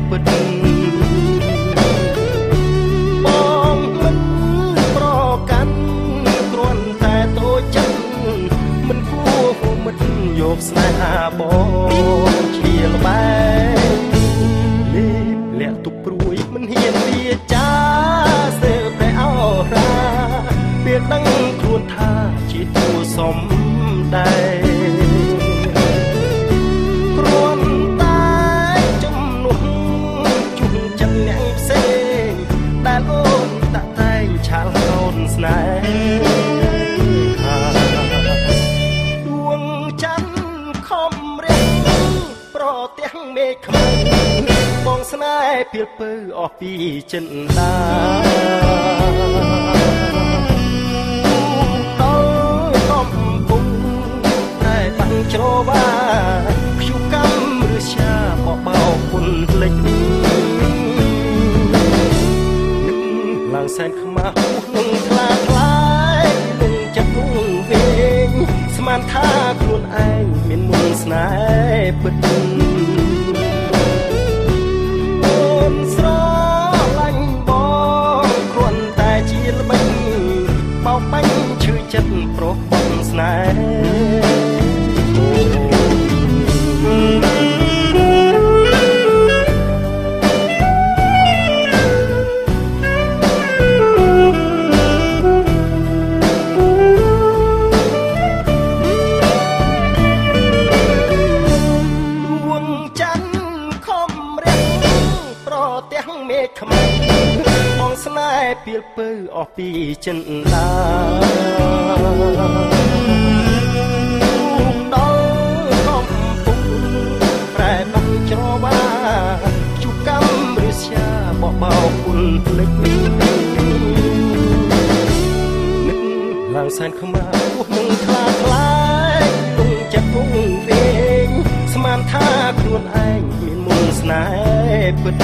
ពិតបងមិនប្រកាន់គ្រាន់តែតូចចិត្តមិនគួរមិត្តយកស្នេហាបងជាល្បែងលេបលាក់ទុកព្រួយមិនហ៊ានវាចាស្ទើរតែអរ៉ាពេលដឹងខ្លួនថាជាតួសំដែរគ្រាន់តែជំនួសជុំចិត្តអ្នកផ្សេងដែលអូនតាក់តែងឆាលកូនស្នេហាដួងច័ន្ទខំរៀងប្រទាំងមេឃខ្មៅបងស្នេហ៍ពីលពើអស់ពីចិន្តាច្រវាភ្យុកម្មឬជាបបោគុណលិចនឹកឡើងសែនខ្មាស់នឹងខ្លាខ្លាយនឹងចិត្តវងវិញស្មានថាខ្លួនឯងមានមុនស្នេហ៍ពិតអូនស្រឡាញ់បងគ្រាន់តែជាល្បិចបោកបាញ់ឈឺចិត្តប្រុសបងស្នេបងស្នេហ៍ពីលពើអស់ពីចិន្តាដល់កំពុងប្រែបាក់ច្រវាជុកម្មឬជាបបោគុណភ្លេចនឹកឡើងសែនខ្មាស់នឹងខ្លាខ្លាយលងចិត្តវងវិញស្មានថាខ្លួនឯងមានមុនស្នេហ៍ពិត